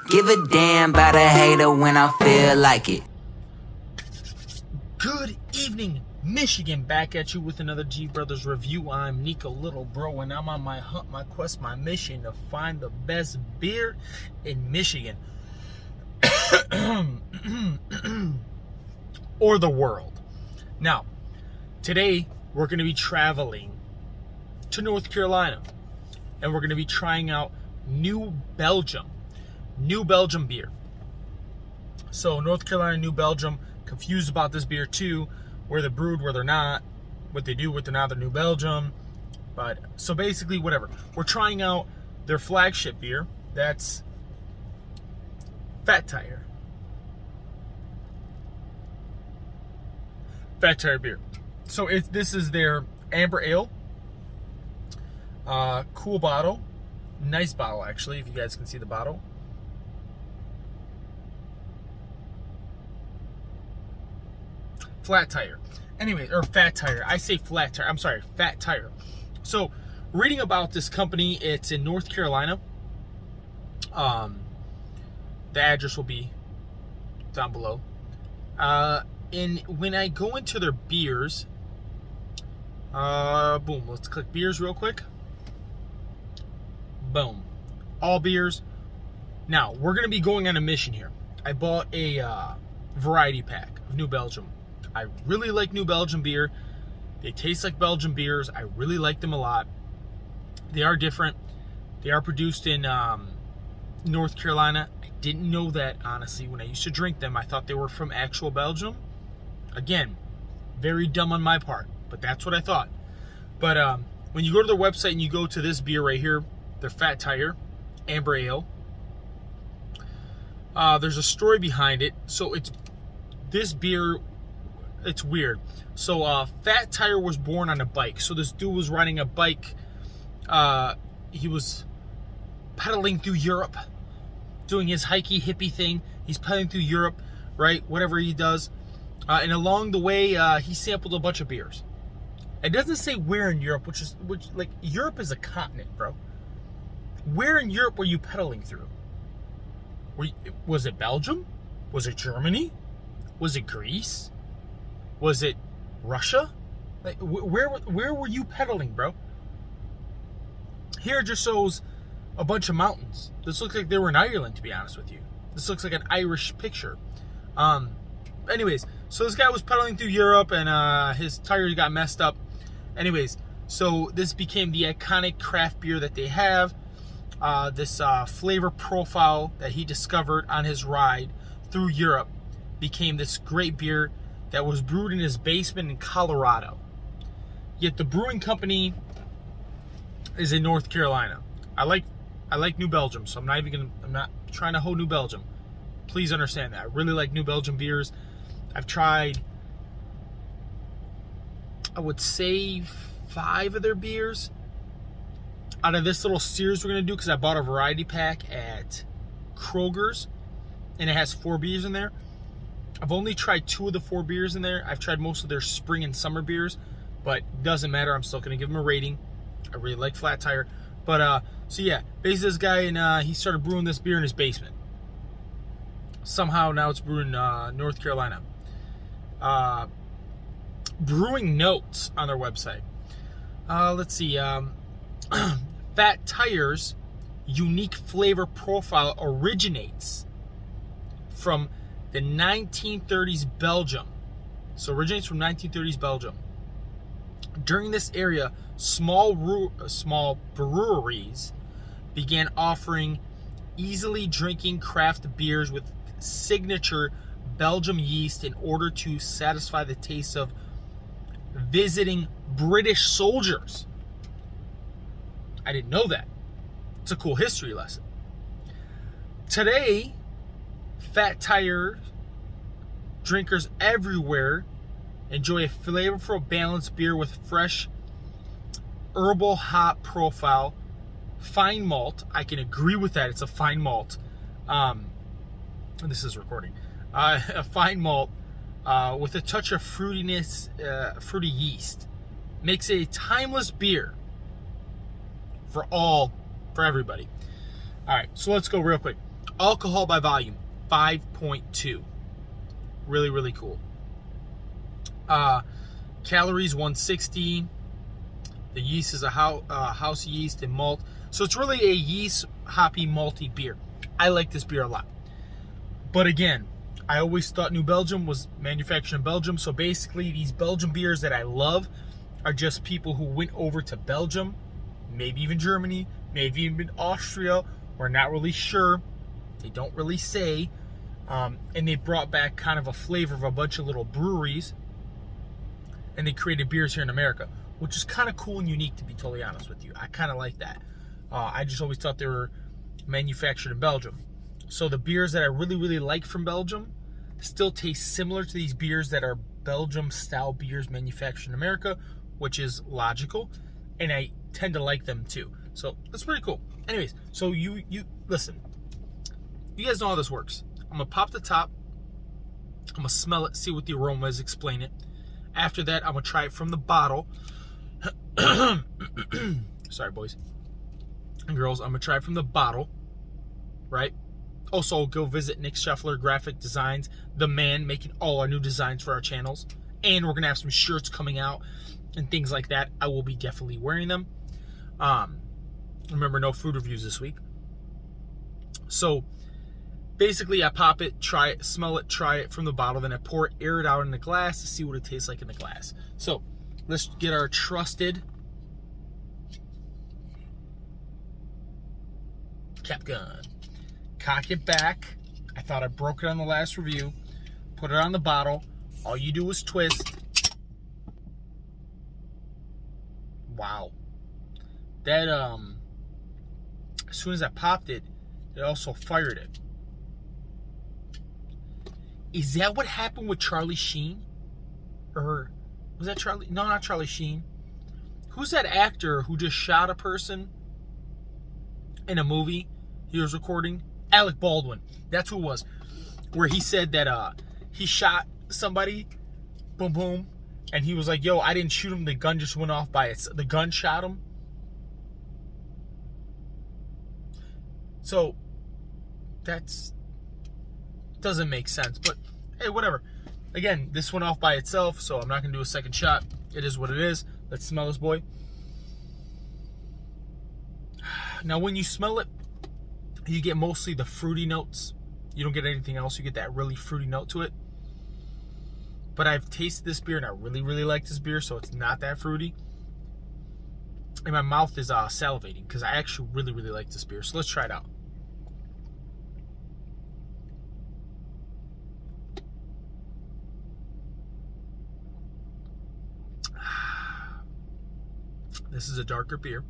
Give a damn about a hater when I feel like it. Good evening, Michigan. Back at you with another G Brothers review. I'm Nico Little Bro, and I'm on my hunt, my quest, my mission to find the best beer in Michigan. Or the world. Now, today we're going to be traveling to North Carolina, and we're going to be trying out New Belgium beer. So North Carolina, New Belgium, confused about this beer too, where they're brewed, where they're not, what they do, what they're not, they're New Belgium. But so basically, whatever. We're trying out their flagship beer. That's Fat Tire beer. So this is their amber ale. Cool bottle, nice bottle actually. If you guys can see the bottle. Flat tire. Anyway, or Fat Tire. I say flat tire. I'm sorry, Fat Tire. So, reading about this company, it's in North Carolina. The address will be down below. And when I go into their beers, boom, let's click beers real quick. Boom. All beers. Now, we're going to be going on a mission here. I bought a variety pack of New Belgium. I really like New Belgium beer. They taste like Belgian beers. I really like them a lot. They are different. They are produced in North Carolina. I didn't know that, honestly. When I used to drink them, I thought they were from actual Belgium. Again, very dumb on my part, but that's what I thought. But when you go to their website and you go to this beer right here, their Fat Tire Amber Ale, there's a story behind it. So this beer, it's weird. So Fat Tire was born on a bike. So this dude was riding a bike. He was pedaling through Europe, doing his hikey hippie thing. He's pedaling through Europe, right? Whatever he does. And along the way, he sampled a bunch of beers. It doesn't say where in Europe, which like Europe is a continent, bro. Where in Europe were you pedaling through? Was it Belgium? Was it Germany? Was it Greece? Was it Russia? Like where were you pedaling, bro? Here it just shows a bunch of mountains. This looks like they were in Ireland, to be honest with you. This looks like an Irish picture. Anyways, so this guy was pedaling through Europe, and his tires got messed up. Anyways, so this became the iconic craft beer that they have. This flavor profile that he discovered on his ride through Europe became this great beer that was brewed in his basement in Colorado. Yet the brewing company is in North Carolina. I like New Belgium, so I'm not trying to hold New Belgium. Please understand that. I really like New Belgium beers. I've tried, I would say, 5 of their beers out of this little series we're going to do, because I bought a variety pack at Kroger's, and it has 4 beers in there. I've only tried 2 of the 4 beers in there. I've tried most of their spring and summer beers, but it doesn't matter. I'm still going to give them a rating. I really like Flat Tire. But, so yeah, basically this guy, and he started brewing this beer in his basement. Somehow now it's brewed in North Carolina. Brewing notes on their website. Let's see. Fat Tire's unique flavor profile originates from the 1930s Belgium. So originates from 1930s Belgium. During this area, small breweries began offering easily drinking craft beers with signature Belgium yeast in order to satisfy the taste of visiting British soldiers. I didn't know that. It's a cool history lesson. Today, Fat Tire drinkers everywhere enjoy a flavorful, balanced beer with fresh herbal hop profile, fine malt. I can agree with that. It's a fine malt. This is recording. A fine malt with a touch of fruitiness, fruity yeast. Makes it a timeless beer for everybody. All right, so let's go real quick. Alcohol by volume, 5.2. Really, really cool. Calories, 160. The yeast is a house yeast and malt. So it's really a yeast, hoppy, malty beer. I like this beer a lot. But again, I always thought New Belgium was manufactured in Belgium. So basically, these Belgian beers that I love are just people who went over to Belgium, maybe even Germany, maybe even Austria. We're not really sure. They don't really say. And they brought back kind of a flavor of a bunch of little breweries. And they created beers here in America, which is kind of cool and unique, to be totally honest with you. I kind of like that. I just always thought they were manufactured in Belgium. So the beers that I really, really like from Belgium still taste similar to these beers that are Belgium-style beers manufactured in America, which is logical. And I tend to like them too. So that's pretty cool. Anyways, so you listen. You guys know how this works. I'm going to pop the top. I'm going to smell it, see what the aroma is, explain it. After that, I'm going to try it from the bottle. Sorry, boys and girls. I'm going to try it from the bottle, right? Also, go visit Nick Scheffler Graphic Designs, the man making all our new designs for our channels. And we're going to have some shirts coming out and things like that. I will be definitely wearing them. Remember, no food reviews this week. So, basically, I pop it, try it, smell it, try it from the bottle, then I pour it, air it out in the glass to see what it tastes like in the glass. So, let's get our trusted cap gun. Cock it back. I thought I broke it on the last review. Put it on the bottle. All you do is twist. Wow. That, as soon as I popped it, it also fired it. Is that what happened with Charlie Sheen? Or was that Charlie? No, not Charlie Sheen. Who's that actor who just shot a person in a movie he was recording? Alec Baldwin. That's who it was. Where he said that he shot somebody, boom, boom, and he was like, yo, I didn't shoot him. The gun just went off by it. The gun shot him. So, that's doesn't make sense. But, hey, whatever. Again, this went off by itself, so I'm not going to do a second shot. It is what it is. Let's smell this boy. Now, when you smell it, you get mostly the fruity notes. You don't get anything else. You get that really fruity note to it. But I've tasted this beer, and I really, really like this beer, so it's not that fruity. And my mouth is salivating, because I actually really, really like this beer. So let's try it out. This is a darker beer.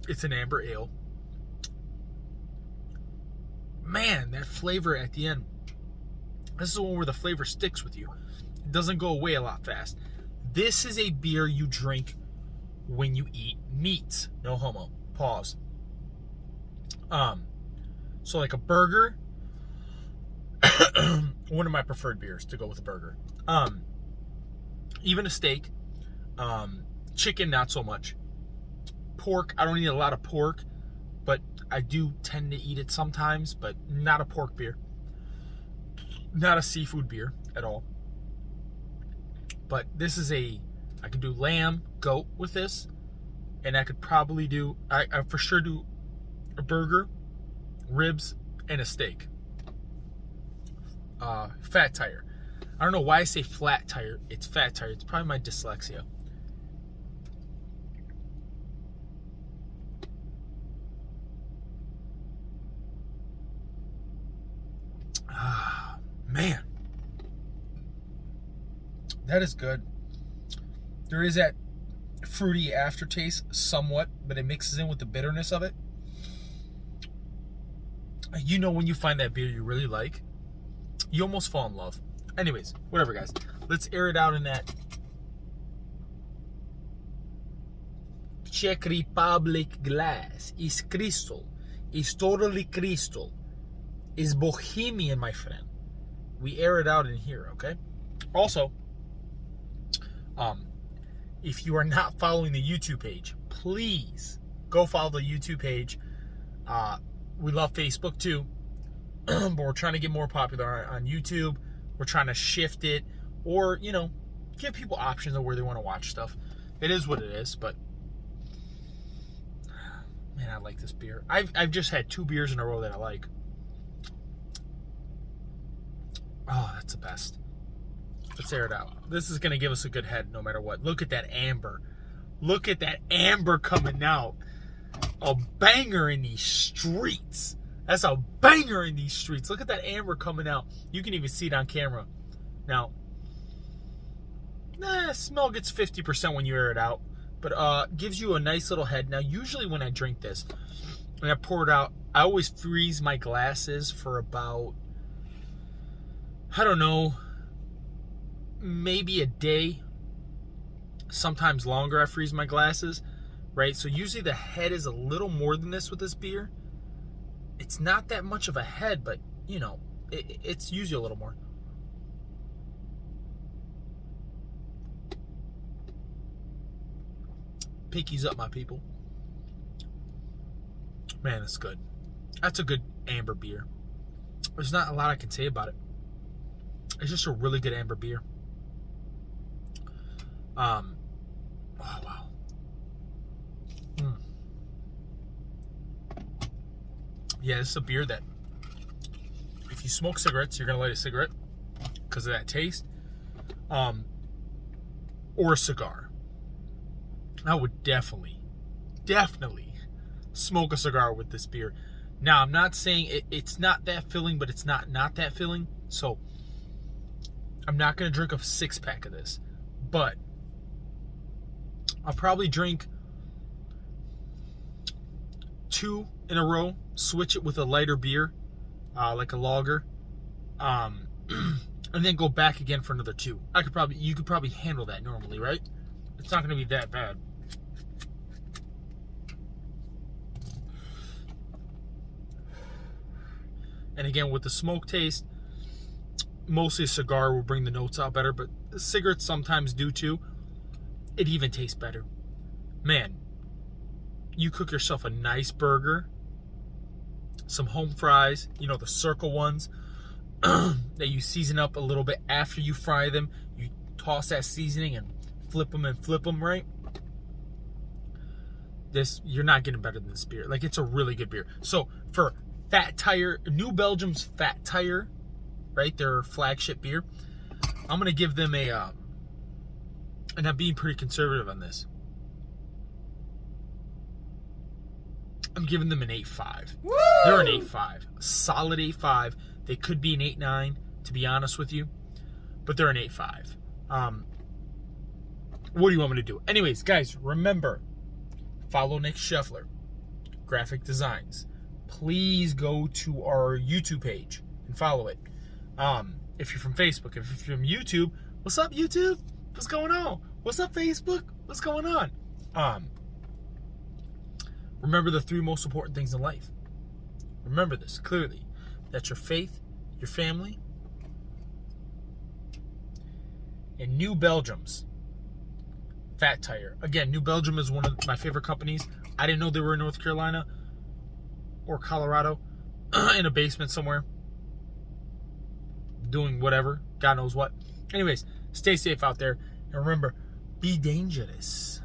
It's an amber ale. Man, that flavor at the end. This is the one where the flavor sticks with you. It doesn't go away a lot fast. This is a beer you drink when you eat meats. No homo. Pause. So like a burger. One of my preferred beers to go with a burger. Even a steak. Chicken, not so much. Pork, I don't eat a lot of pork, but I do tend to eat it sometimes, but not a pork beer. Not a seafood beer at all. But this is I could do lamb, goat with this, and I could probably do, I for sure do a burger, ribs, and a steak. Fat tire. I don't know why I say flat tire. It's fat tire. It's probably my dyslexia. Man, that is good. There is that fruity aftertaste somewhat, but it mixes in with the bitterness of it. You know when you find that beer you really like, you almost fall in love. Anyways, whatever, guys. Let's air it out in that Czech Republic glass. It's crystal. It's totally crystal. It's Bohemian, my friend. We air it out in here, okay? Also, if you are not following the YouTube page, please go follow the YouTube page. We love Facebook too, but we're trying to get more popular on YouTube. We're trying to shift it, or, you know, give people options of where they want to watch stuff. It is what it is, but man, I like this beer. I've just had 2 beers in a row that I like. Oh, that's the best. Let's air it out. This is going to give us a good head no matter what. Look at that amber. Look at that amber coming out. A banger in these streets. That's a banger in these streets. Look at that amber coming out. You can even see it on camera. Now, smell gets 50% when you air it out, but gives you a nice little head. Now, usually when I drink this, when I pour it out, I always freeze my glasses for about, I don't know, maybe a day. Sometimes longer I freeze my glasses, right? So usually the head is a little more than this with this beer. It's not that much of a head, but, you know, it's usually a little more. Pinkies up, my people. Man, that's good. That's a good amber beer. There's not a lot I can say about it. It's just a really good amber beer. Oh, wow. Yeah, this is a beer that if you smoke cigarettes, you're going to light a cigarette because of that taste. Or a cigar. I would definitely smoke a cigar with this beer. Now, I'm not saying it's not that filling, but it's not that filling. So, I'm not going to drink a 6-pack of this. But I'll probably drink 2 in a row, switch it with a lighter beer, like a lager, and then go back again for another 2. You could probably handle that normally, right? It's not going to be that bad. And again, with the smoke taste, mostly a cigar will bring the notes out better, but cigarettes sometimes do too. It even tastes better. Man, you cook yourself a nice burger, some home fries, you know, the circle ones that you season up a little bit after you fry them. You toss that seasoning and flip them, right? You're not getting better than this beer. Like, it's a really good beer. So for Fat Tire, New Belgium's Fat Tire, right, their flagship beer, I'm gonna give them a and I'm being pretty conservative on this, I'm giving them an 8.5. Woo! They're an 8.5, a solid 8.5. They could be an 8.9, to be honest with you, but they're an 8.5. What do you want me to do? Anyways, guys, remember, follow Nick Scheffler, Graphic Designs. Please go to our YouTube page and follow it. If you're from Facebook, if you're from YouTube, what's up, YouTube? What's going on? What's up, Facebook? What's going on? Remember the 3 most important things in life. Remember this clearly. That's your faith, your family, and New Belgium's Fat Tire. Again, New Belgium is one of my favorite companies. I didn't know they were in North Carolina or Colorado in a basement somewhere doing whatever, God knows what. Anyways, stay safe out there, and remember, be dangerous.